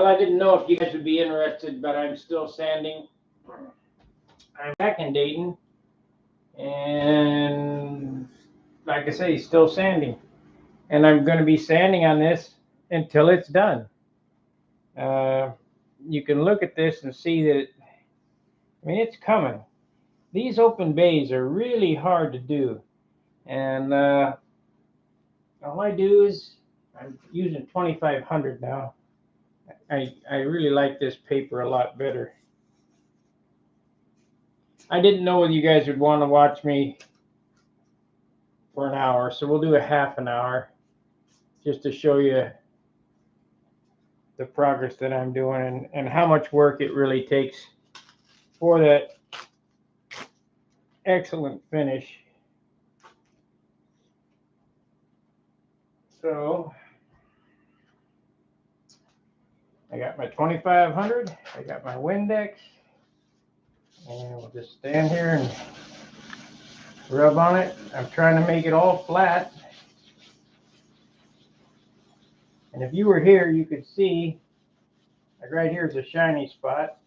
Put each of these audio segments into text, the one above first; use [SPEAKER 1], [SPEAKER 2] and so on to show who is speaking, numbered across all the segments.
[SPEAKER 1] Well, I didn't know if you guys would be interested, but I'm still sanding. I'm back in Dayton, and like I say, still sanding. And I'm going to be sanding on this until it's done. You can look at this and see that, I mean, it's coming. These open bays are really hard to do. And all I do is, I'm using 2500 now. I really like this paper a lot better. I didn't know whether you guys would want to watch me for an hour, so we'll do a half an hour just to show you the progress that I'm doing and how much work it really takes for that excellent finish. So I got my 2500, I got my Windex, and we'll just stand here and rub on it. I'm trying to make it all flat. And if you were here, you could see, like right here is a shiny spot.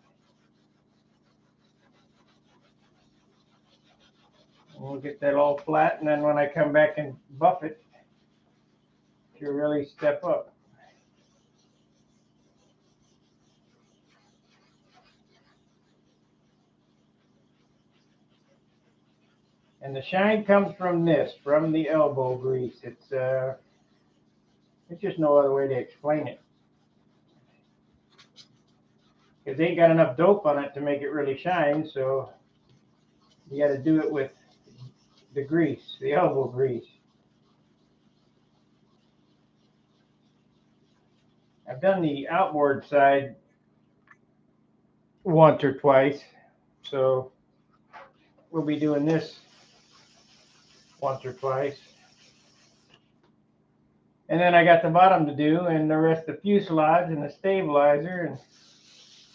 [SPEAKER 1] And we'll get that all flat, and then when I come back and buff it, you'll really step up. And the shine comes from this, from the elbow grease. It's just no other way to explain it. Because they ain't got enough dope on it to make it really shine, so you got to do it with the grease, the elbow grease. I've done the outboard side once or twice, so we'll be doing this once or twice. And then I got the bottom to do, and the rest of the fuselage and the stabilizer.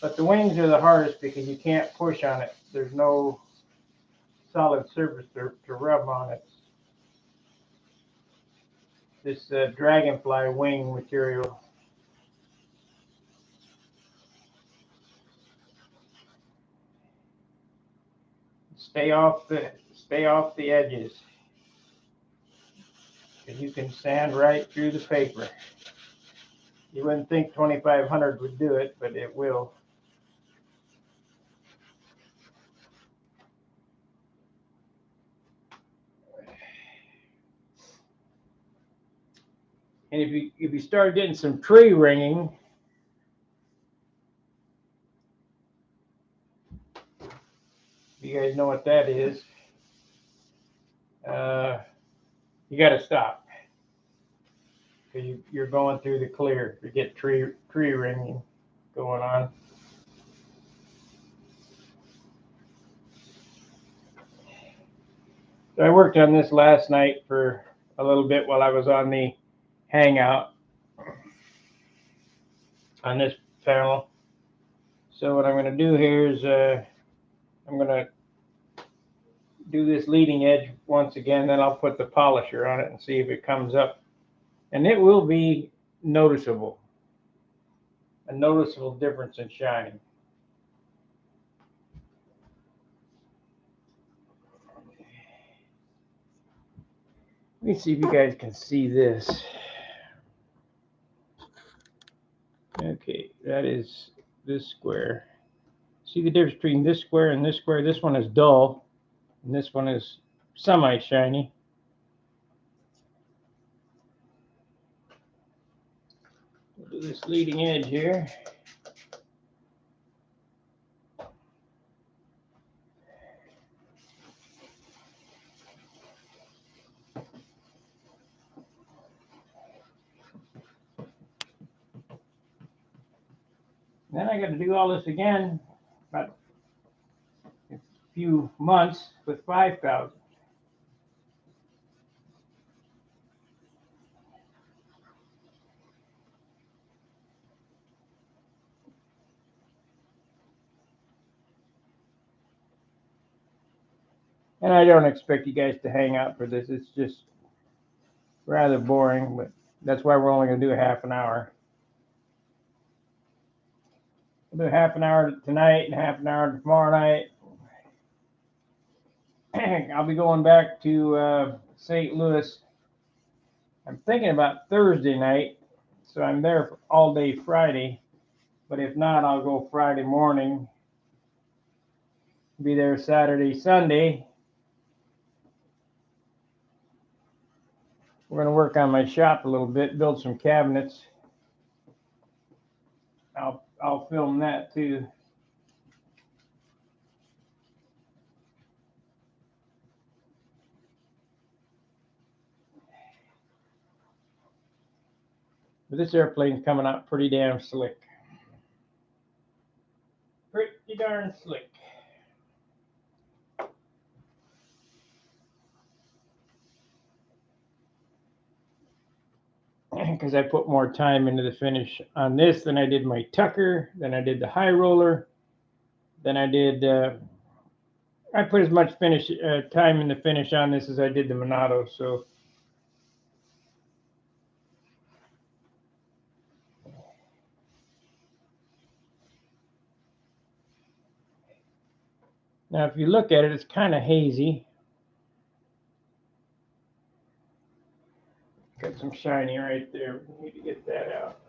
[SPEAKER 1] But the wings are the hardest because you can't push on it. There's no solid surface to rub on it. This dragonfly wing material. Stay off the edges. And you can sand right through the paper. You wouldn't think 2500 would do it, but it will. And if you start getting some tree ringing, you guys know what that is. You got to stop because you're going through the clear. You get tree ringing going on. So I worked on this last night for a little bit while I was on the hangout on this panel. So what I'm going to do here is I'm going to do this leading edge once again, then I'll put the polisher on it and see if it comes up. And it will be noticeable, a noticeable difference in shining. Let me see if you guys can see this. Okay, that is this square. See the difference between this square and this square? This one is dull, and this one is semi-shiny. We'll do this leading edge here. Then I got to do all this again, about a few months with 5000. And I don't expect you guys to hang out for this. It's just rather boring, but that's why we're only going to do a half an hour. I'll do half an hour tonight and half an hour tomorrow night. I'll be going back to St. Louis. I'm thinking about Thursday night, so I'm there all day Friday. But if not, I'll go Friday morning. Be there Saturday, Sunday. We're going to work on my shop a little bit, build some cabinets. I'll film that too. But this airplane's coming out pretty damn slick. Pretty darn slick. Because I put more time into the finish on this than I did my Tucker, than I did the high roller, than I did. I put as much time in the finish on this as I did the Monado. So now, if you look at it, it's kind of hazy. Got some shiny right there. We need to get that out.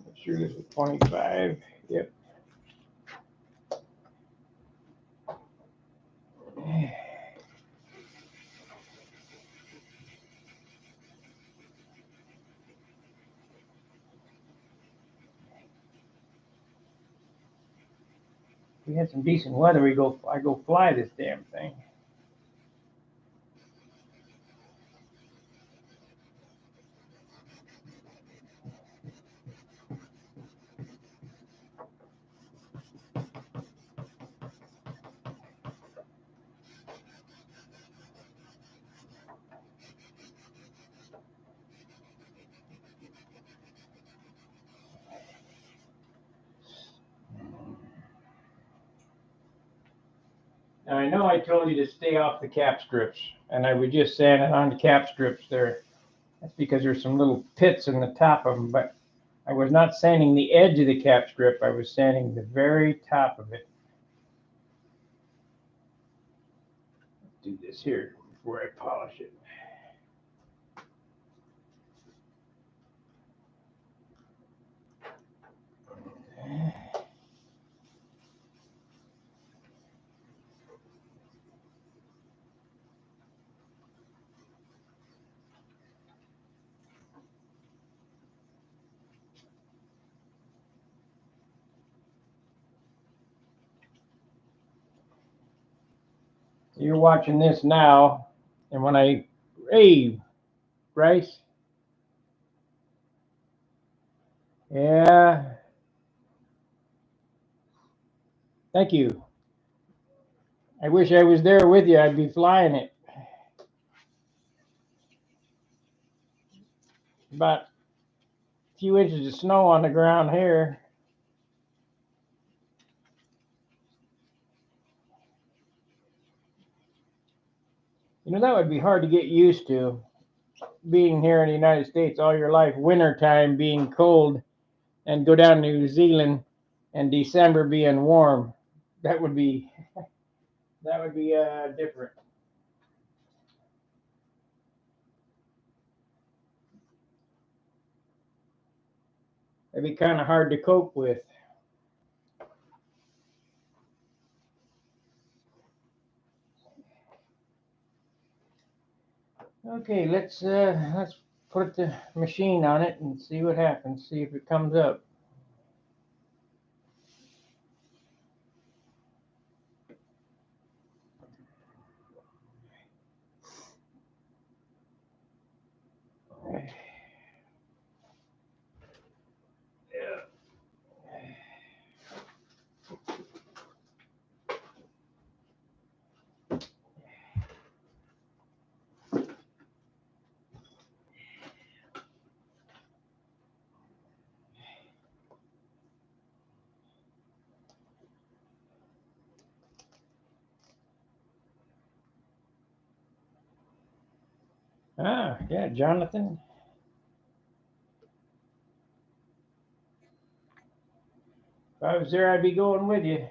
[SPEAKER 1] Make sure this is 25. Yep. We had some decent weather. I go fly this damn thing. Now, I know I told you to stay off the cap strips, and I was just sanding on the cap strips there. That's because there's some little pits in the top of them, but I was not sanding the edge of the cap strip. I was sanding the very top of it. Let's do this here before I polish it. You're watching this now, and when hey, Bryce, yeah, thank you. I wish I was there with you. I'd be flying it. About a few inches of snow on the ground here. You know, that would be hard to get used to, being here in the United States all your life, wintertime being cold, and go down to New Zealand and December being warm. That would be different. It'd be kind of hard to cope with. Okay, let's put the machine on it and see what happens. See if it comes up. Ah, yeah, Jonathan. If I was there, I'd be going with you.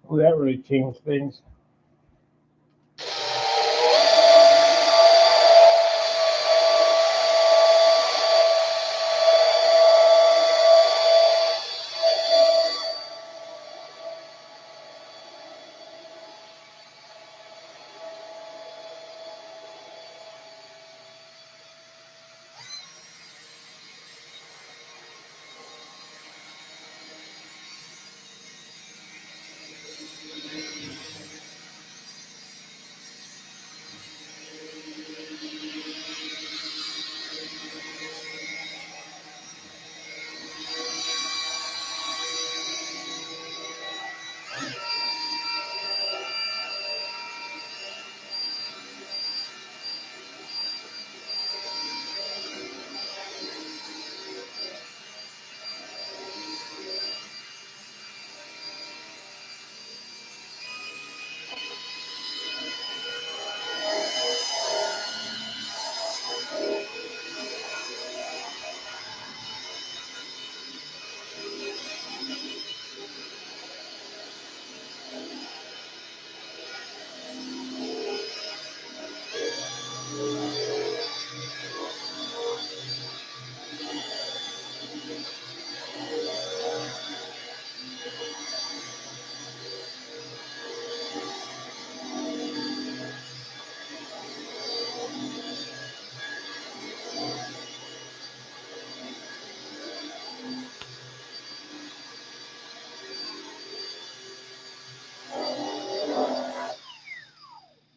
[SPEAKER 1] Oh, that really changed things.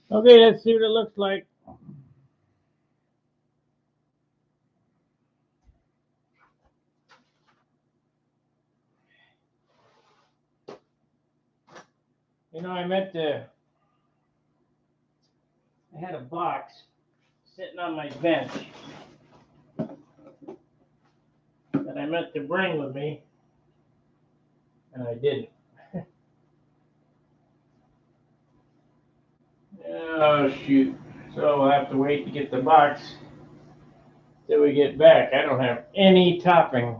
[SPEAKER 1] Okay, let's see what it looks like. You know, I had a box sitting on my bench that I meant to bring with me, and I didn't. Oh, shoot. So we'll have to wait to get the box till we get back. I don't have any topping.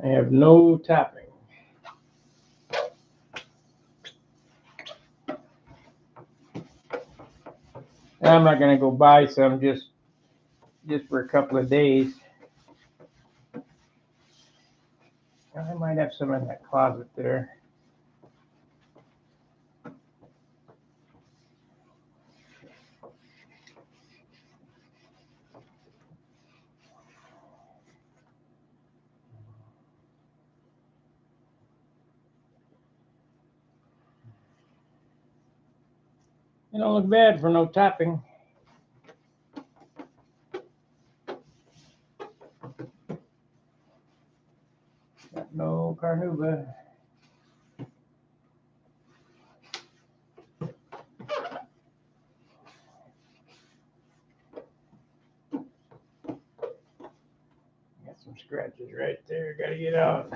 [SPEAKER 1] I have no topping. I'm not gonna go buy some just for a couple of days. I might have some in that closet there. It don't look bad for no topping. Got no carnauba. Got some scratches right there. Gotta get out.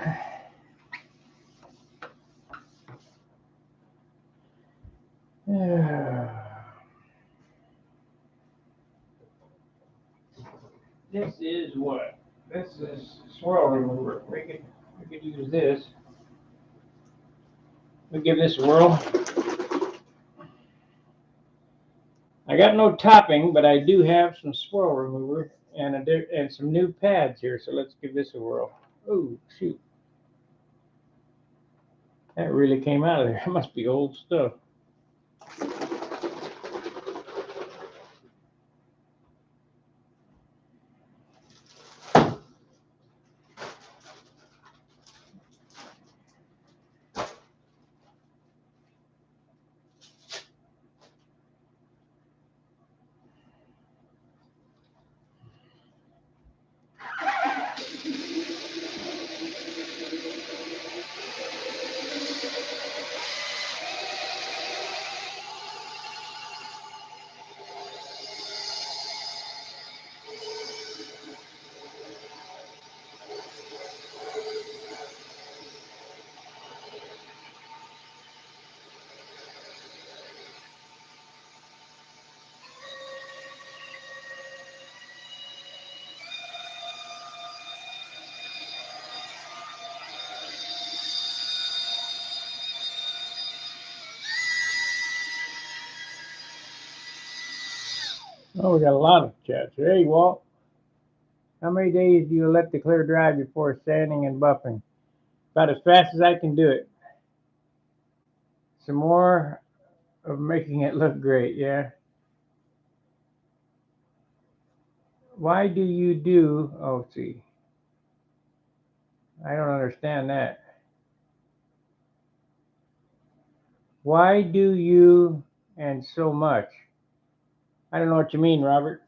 [SPEAKER 1] This is what? This is swirl remover. We could use this. We'll give this a whirl. I got no topping, but I do have some swirl remover and some new pads here. So let's give this a whirl. Oh shoot! That really came out of there. It must be old stuff. Oh, we got a lot of chats. Hey, Walt. How many days do you let the clear dry before sanding and buffing? About as fast as I can do it. Some more of making it look great, yeah. Why do you do, oh, see. I don't understand that. Why do you and so much? I don't know what you mean, Robert.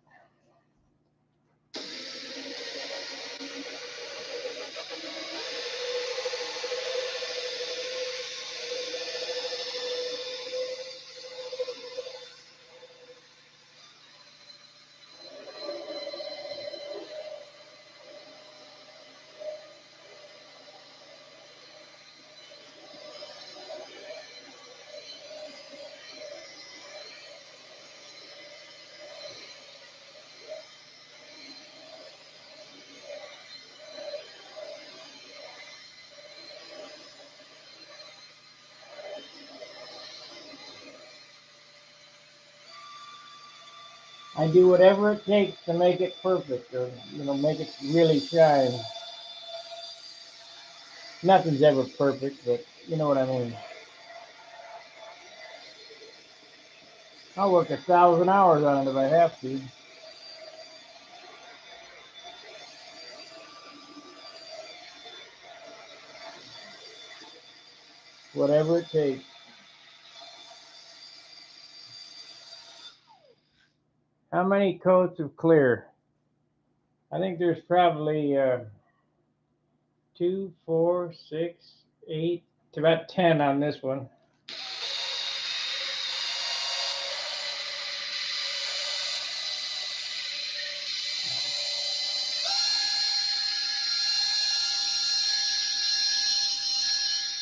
[SPEAKER 1] I do whatever it takes to make it perfect, or make it really shine. Nothing's ever perfect, but you know what I mean. I'll work 1,000 hours on it if I have to. Whatever it takes. How many coats of clear? I think there's probably 2, 4, 6, 8, to about 10 on this one.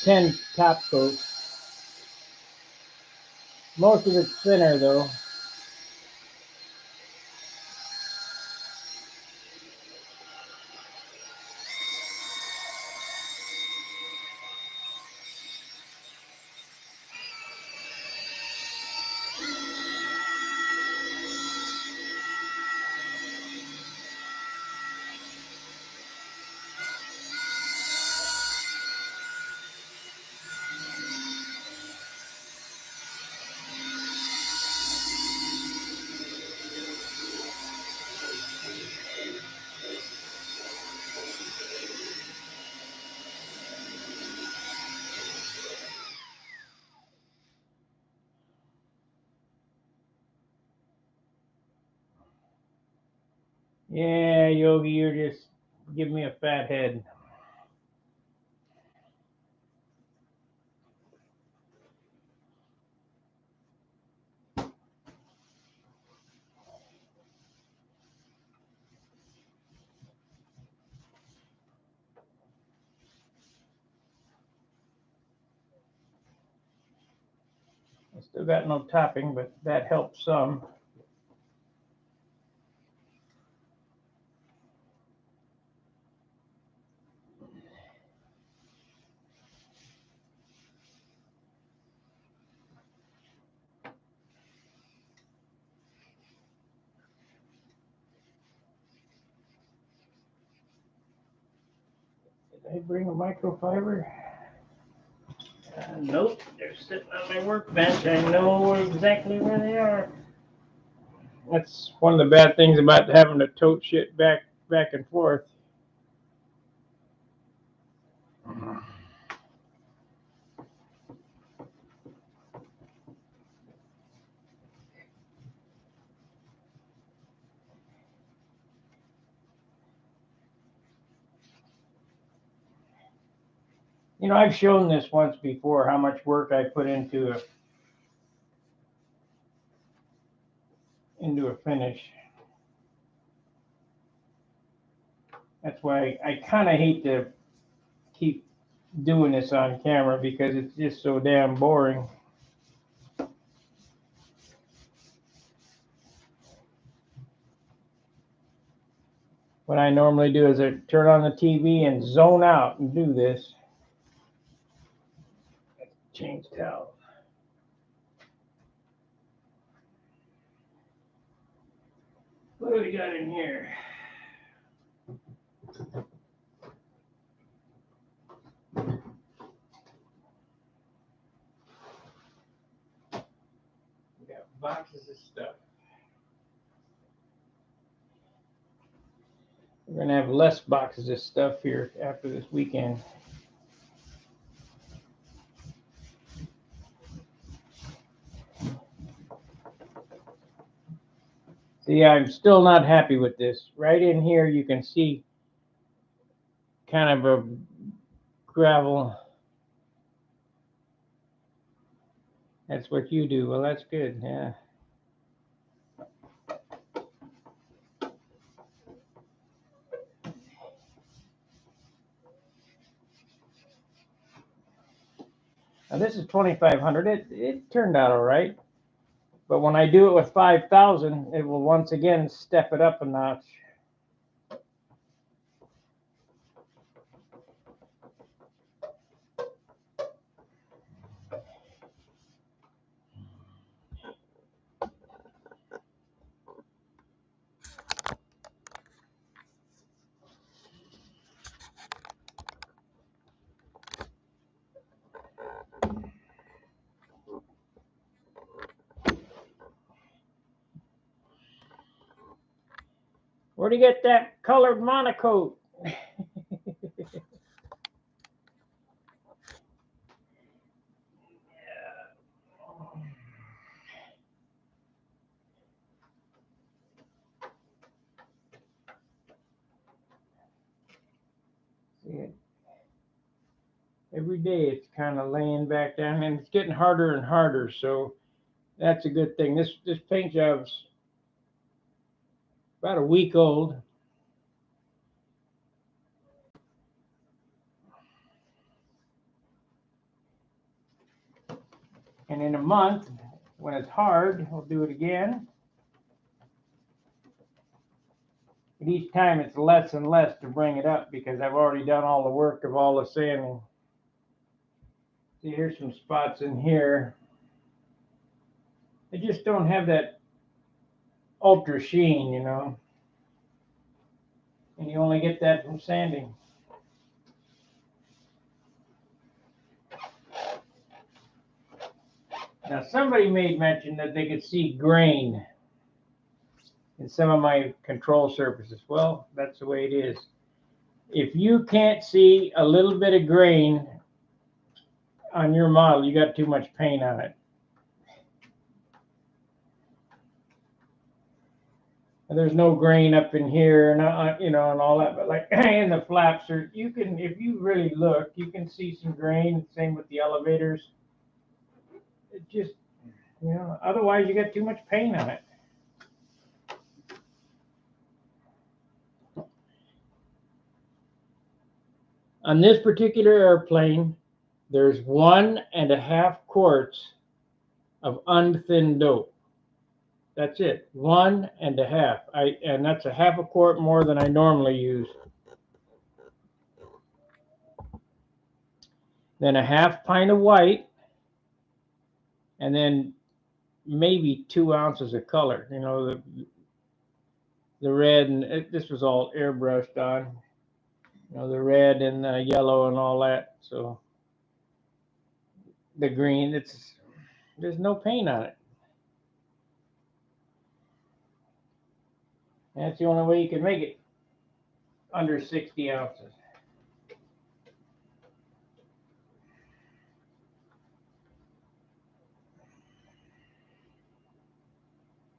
[SPEAKER 1] Ten top coats. Most of it's thinner though. Yeah, Yogi, you're just giving me a fat head. Still got no topping, but that helps some. Did I bring a microfiber? Nope, they're sitting on my workbench. I know exactly where they are. That's one of the bad things about having to tote shit back and forth. You know, I've shown this once before, how much work I put into a finish. That's why I kind of hate to keep doing this on camera, because it's just so damn boring. What I normally do is I turn on the TV and zone out and do this. Change towel. What do we got in here? We got boxes of stuff. We're going to have less boxes of stuff here after this weekend. See, I'm still not happy with this. Right in here, you can see kind of a gravel. That's what you do. Well, that's good. Yeah. Now this is 2,500. It turned out all right. But when I do it with 5,000, it will once again step it up a notch. Where'd you get that colored monocoat? See it? Every day it's kind of laying back down, and it's getting harder and harder, so that's a good thing. This paint job's about a week old. And in a month, when it's hard, we'll do it again. But each time it's less and less to bring it up, because I've already done all the work of all the sanding. See, here's some spots in here. They just don't have that ultra sheen, you know. And you only get that from sanding. Now, somebody made mention that they could see grain in some of my control surfaces. Well, that's the way it is. If you can't see a little bit of grain on your model, you got too much paint on it. And there's no grain up in here, and you know, and all that. But like in the flaps, you can, if you really look, you can see some grain. Same with the elevators. It just, you know, otherwise you got too much paint on it. On this particular airplane, there's 1.5 quarts of unthinned dope. That's it, 1.5. And that's a half a quart more than I normally use. Then a half pint of white, and then maybe 2 ounces of color. You know, the red, and this was all airbrushed on. You know, the red and the yellow and all that. So the green, there's no paint on it. And that's the only way you can make it under 60 ounces.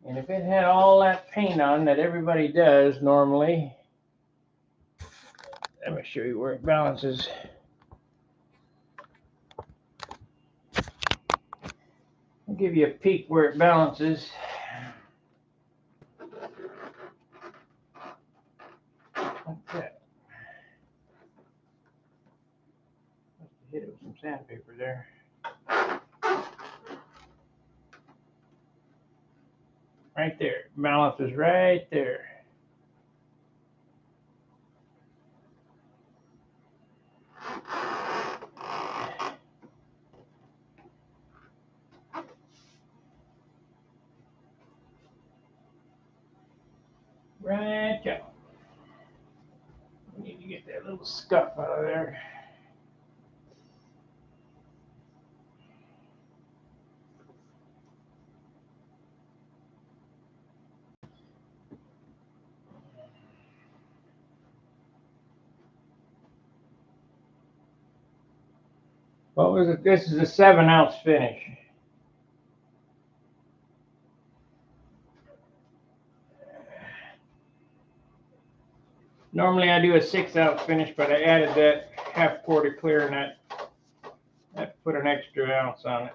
[SPEAKER 1] And if it had all that paint on that everybody does normally, let me show you where it balances. I'll give you a peek where it balances. Like that. Must have hit it with some sandpaper there. Right there. Balances right there. Right there. We need to get that little scuff out of there. What was it? This is a 7-ounce finish. Normally I do a 6-ounce finish, but I added that half quart of clear, and that put an extra ounce on it.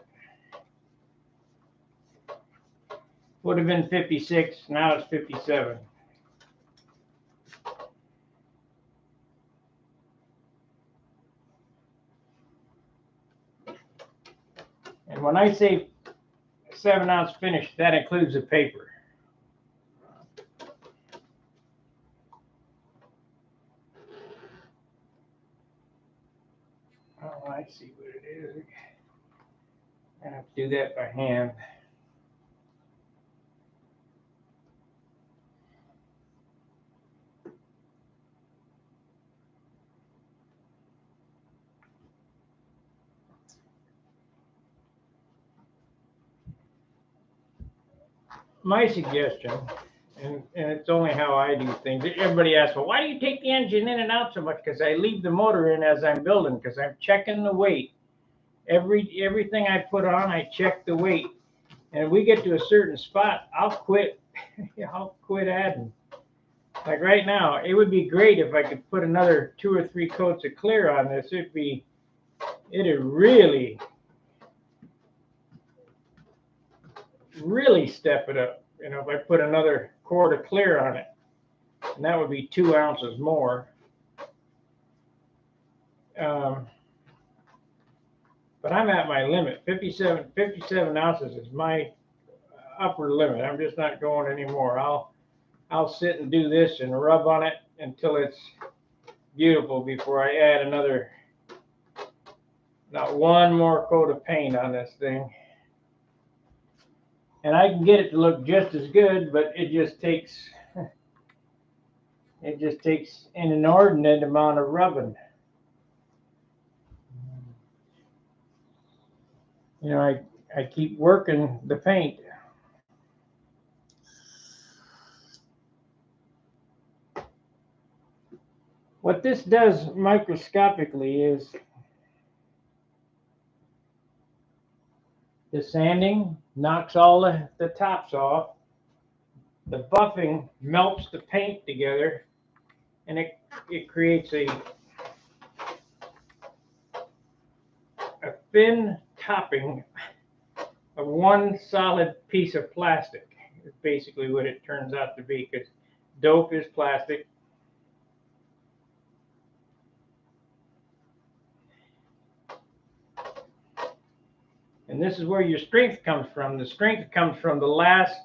[SPEAKER 1] Would have been 56, now it's 57. And when I say 7-ounce finish, that includes the paper. Oh, I see what it is. I have to do that by hand. My suggestion, and it's only how I do things. Everybody asks, well, why do you take the engine in and out so much? Because I leave the motor in as I'm building, because I'm checking the weight. Everything I put on, I check the weight. And if we get to a certain spot, I'll quit. I'll quit adding. Like right now, it would be great if I could put another 2 or 3 coats of clear on this. It'd really step it up. You know, if I put another quart of clear on it, and that would be 2 ounces more. But I'm at my limit. 57 ounces is my upper limit. I'm just not going anymore. I'll sit and do this and rub on it until it's beautiful before I add not one more coat of paint on this thing. And I can get it to look just as good, but it just takes an inordinate amount of rubbing. You know, I keep working the paint. What this does microscopically is the sanding knocks all the tops off. The buffing melts the paint together, and it creates a thin topping of one solid piece of plastic. Is basically what it turns out to be, because dope is plastic. And this is where your strength comes from. The strength comes from the last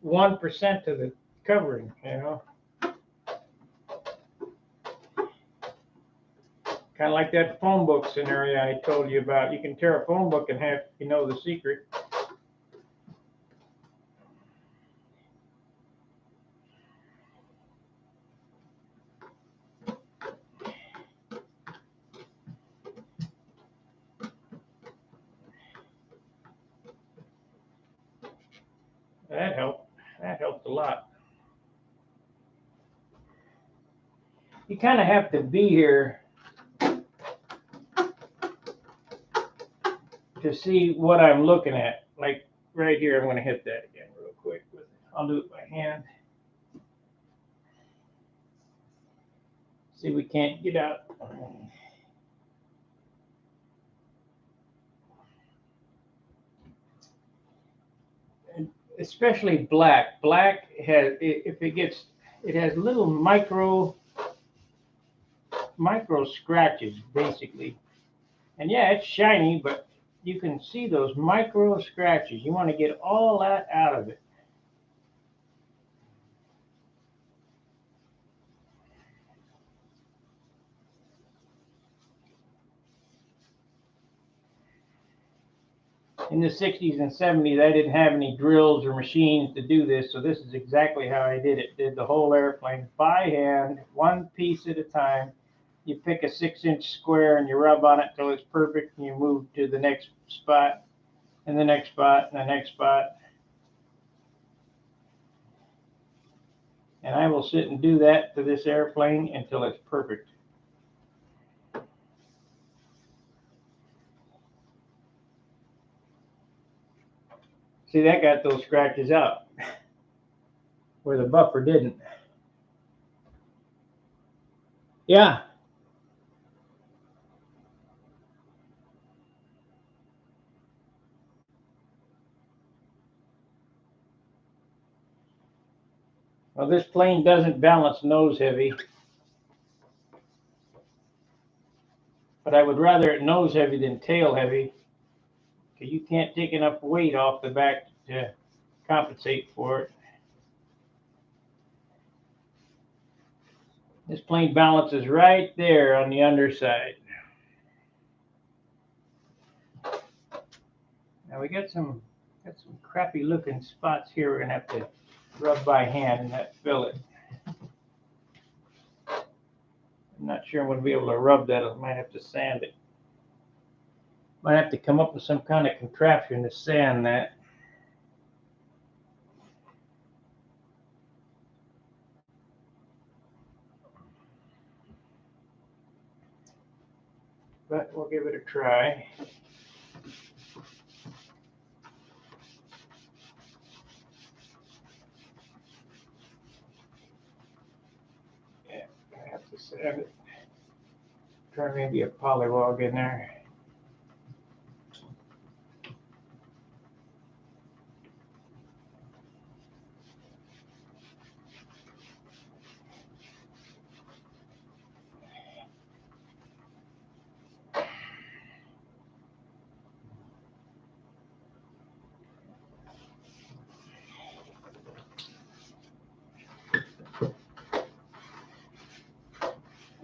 [SPEAKER 1] 1% of the covering, you know. Kind of like that phone book scenario I told you about. You can tear a phone book in half if you know the secret. That helped. That helped a lot. You kind of have to be here to see what I'm looking at. Like right here, I'm going to hit that again real quick. I'll do it by hand. See, we can't get out. Especially black. Black has, if it gets, it has little micro scratches basically. And yeah, it's shiny, but you can see those micro scratches. You want to get all that out of it. In the 60s and 70s, I didn't have any drills or machines to do this, so this is exactly how I did it. Did the whole airplane by hand, one piece at a time. You pick a 6-inch square and you rub on it till it's perfect, and you move to the next spot, and the next spot, and the next spot. And I will sit and do that to this airplane until it's perfect. See, that got those scratches out where the buffer didn't. Yeah. Well, this plane doesn't balance nose heavy, but I would rather it nose heavy than tail heavy, because you can't take enough weight off the back to compensate for it. This plane balances right there on the underside. Now we got some crappy looking spots here we're gonna have to rub by hand and that fillet. I'm not sure I'm gonna be able to rub that. I might have to sand it. Might have to come up with some kind of contraption to sand that. But we'll give it a try. Yeah, I have to sand it. Try maybe a polywog in there.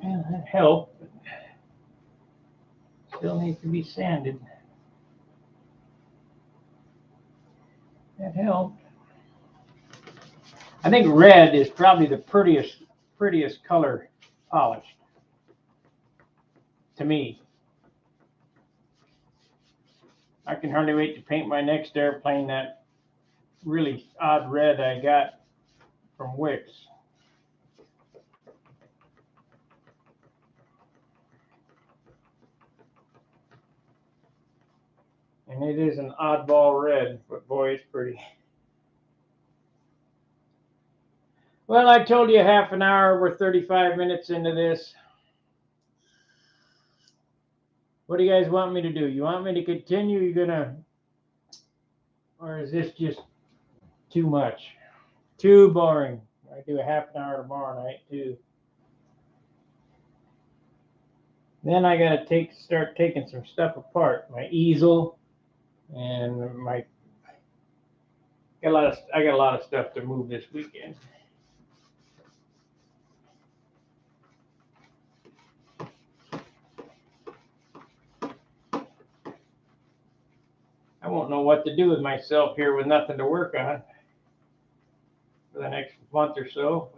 [SPEAKER 1] Yeah, that helped. Still needs to be sanded. That helped. I think red is probably the prettiest color polished to me. I can hardly wait to paint my next airplane that really odd red I got from Wix. And it is an oddball red, but boy, it's pretty. Well, I told you half an hour. We're 35 minutes into this. What do you guys want me to do? You want me to continue? Or is this just too much? Too boring. I do a half an hour tomorrow night too. Then I gotta start taking some stuff apart. My easel, And I got a lot of stuff to move this weekend. I won't know what to do with myself here with nothing to work on for the next month or so.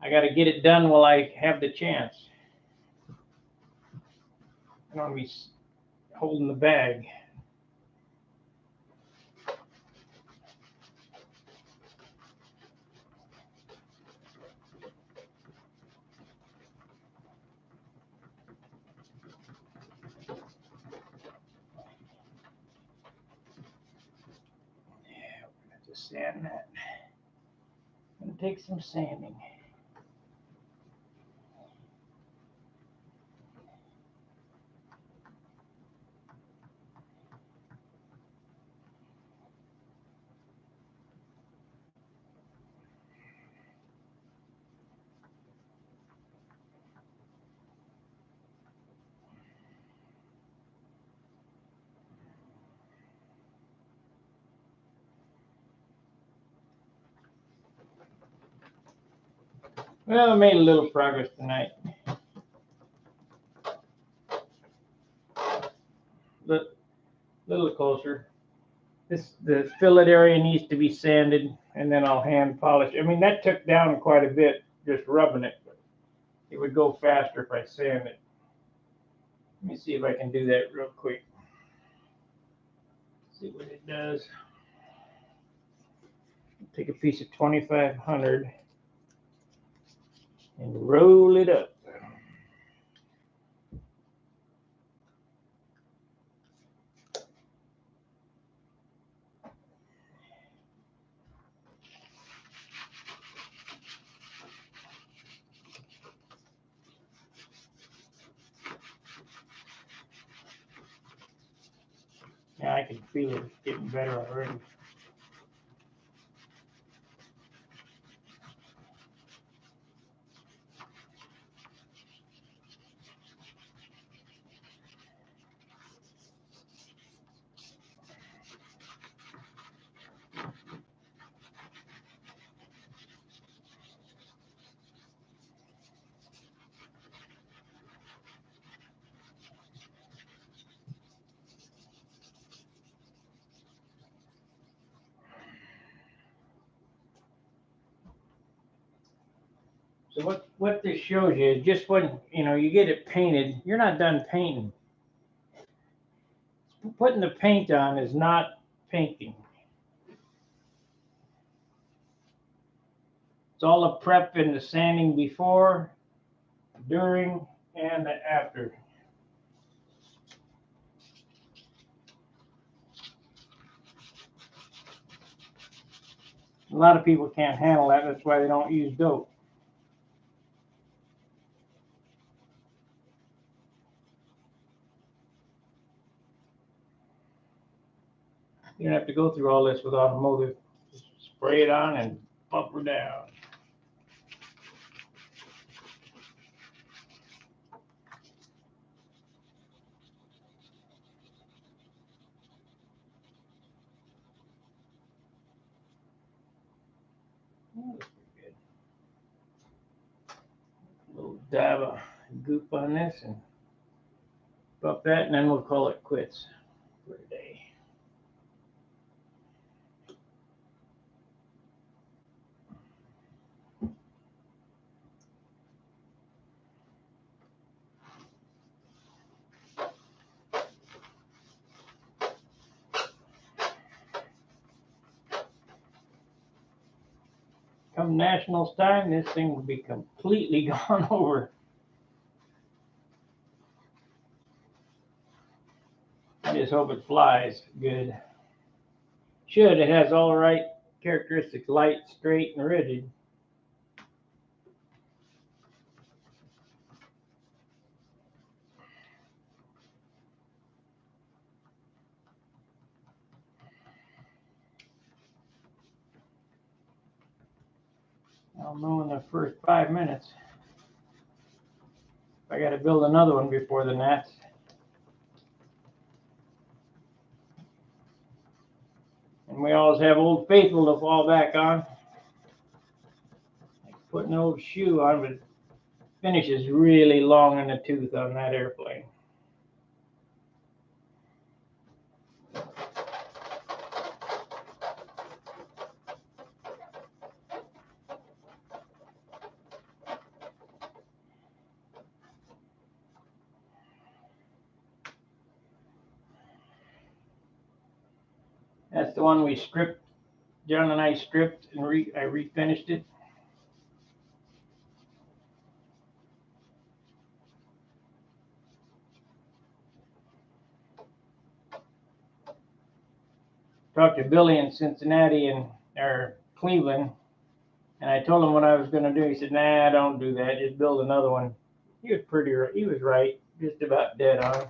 [SPEAKER 1] I got to get it done while I have the chance. I don't want to be holding the bag. Yeah, we're going to have to sand that. Going to take some sanding. Well, I made a little progress tonight. A little closer. The fillet area needs to be sanded, and then I'll hand polish. I mean, that took down quite a bit just rubbing it, but it would go faster if I sand it. Let me see if I can do that real quick. See what it does. Take a piece of 2500 and roll it up. Yeah, I can feel it getting better already. So what this shows you is just when you get it painted, you're not done painting. Putting the paint on is not painting. It's all the prep and the sanding before, during, and after. A lot of people can't handle that. That's why they don't use dope. You don't have to go through all this with automotive. Just spray it on and bumper down. Oh, that's pretty good. A little dab of goop on this and bump that, and then we'll call it quits for today. Come Nationals time, this thing will be completely gone over. I just hope it flies good. Should. It has all the right characteristics: light, straight, and rigid. I'll know in the first 5 minutes. I got to build another one before the Nats. we always have Old Faithful to fall back on. Like putting an old shoe on, but finish is really long in the tooth on that airplane. That's the one we stripped. John and I stripped and I refinished it. Talked to Billy in Cincinnati or Cleveland, and I told him what I was going to do. He said, "Nah, don't do that. Just build another one." He was right, just about dead on.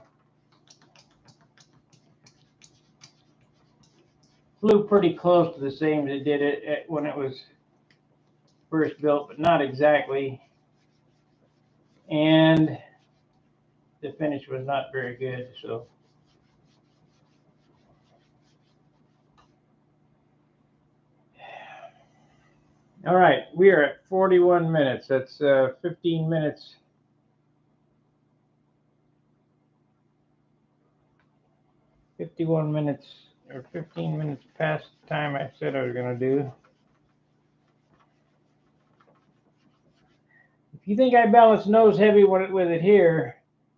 [SPEAKER 1] Flew pretty close to the same as it did it when it was first built, but not exactly. And the finish was not very good, so. All right, we are at 41 minutes. That's 15 minutes. 51 minutes or 15 minutes past the time I said I was going to do. If you think I balance nose heavy with it here,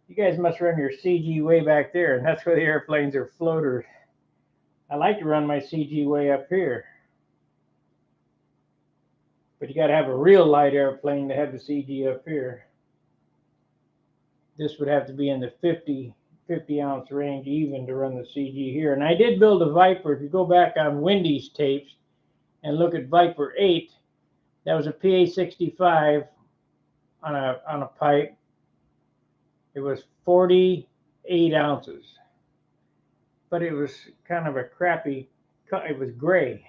[SPEAKER 1] you guys must run your CG way back there, and that's where the airplanes are floaters. I like to run my CG way up here. But you got to have a real light airplane to have the CG up here. This would have to be in the 50 ounce range even to run the CG here. And I did build a Viper. If you go back on Wendy's tapes and look at Viper 8, that was a PA65 on a pipe. It was 48 ounces. But it was kind of a crappy, it was gray.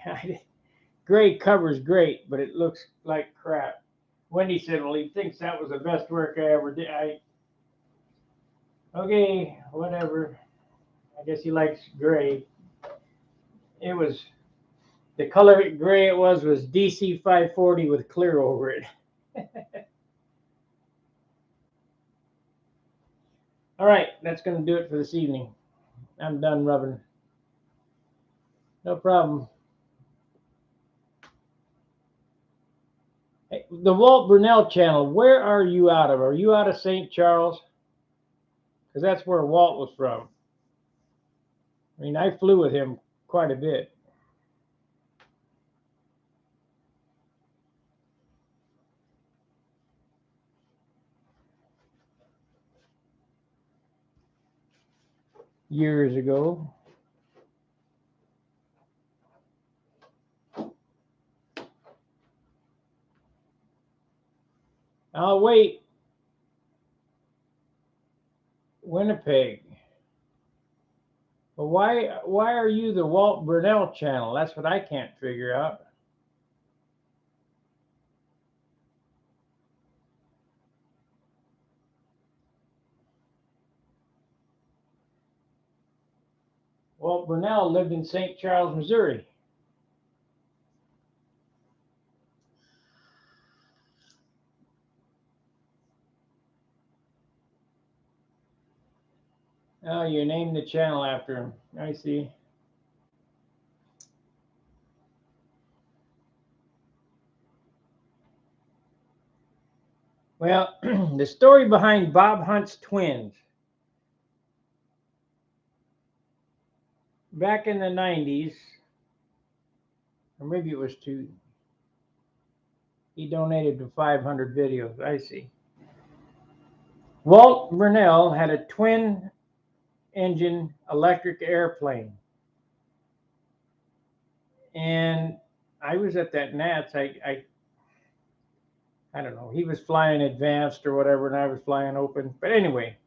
[SPEAKER 1] Gray cover's great, but it looks like crap. Wendy said, well, he thinks that was the best work I ever did. Okay, whatever. I guess he likes gray. It was, the color gray it was DC 540 with clear over it. All right, that's going to do it for this evening. I'm done rubbing. No problem. Hey, the Walt Burnell channel, where are you out of? Are you out of St. Charles? Because that's where Walt was from. I mean, I flew with him quite a bit. Years ago. I'll wait. Winnipeg. But why are you the Walt Burnell channel? That's what I can't figure out. Walt Burnell lived in St. Charles, Missouri. Oh, you named the channel after him. I see. Well, the story behind Bob Hunt's twins. Back in the 90s, or maybe it was two, he donated to 500 videos. I see. Walt Burnell had a twin engine electric airplane. And I was at that Nats. I don't know. He was flying advanced or whatever, and I was flying open. But anyway,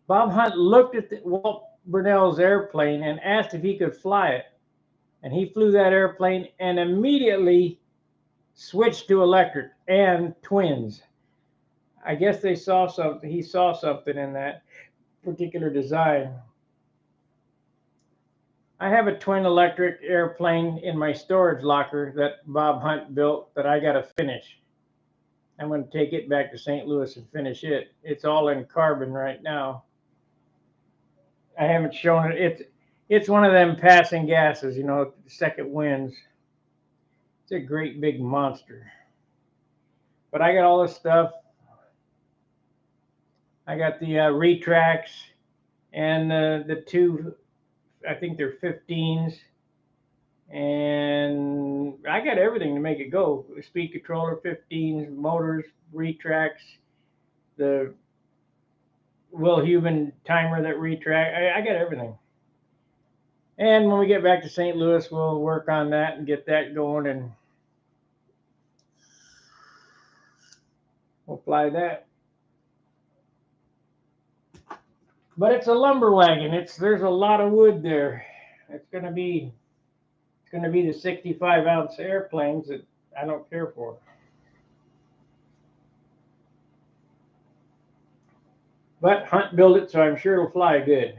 [SPEAKER 1] Bob Hunt looked at Walt Burnell's airplane and asked if he could fly it. And he flew that airplane and immediately switched to electric and twins. I guess they saw something. He saw something in that particular design. I have a twin electric airplane in my storage locker that Bob Hunt built that I got to finish. I'm going to take it back to St. Louis and finish it. It's all in carbon right now. I haven't shown it. It's one of them passing gases, second winds. It's a great big monster. But I got all this stuff. I got the retracts and the two, I think they're 15s. And I got everything to make it go. Speed controller, 15s, motors, retracts, the Will Huben timer that retract. I got everything. And when we get back to St. Louis, we'll work on that and get that going, and we'll fly that. But it's a lumber wagon. There's a lot of wood there. It's gonna be the 65-ounce airplanes that I don't care for. But Hunt built it, so I'm sure it'll fly good.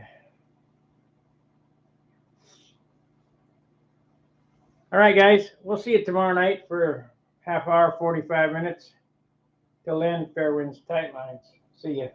[SPEAKER 1] All right, guys. We'll see you tomorrow night for half hour, 45 minutes. Till then, fair winds, tight lines. See ya.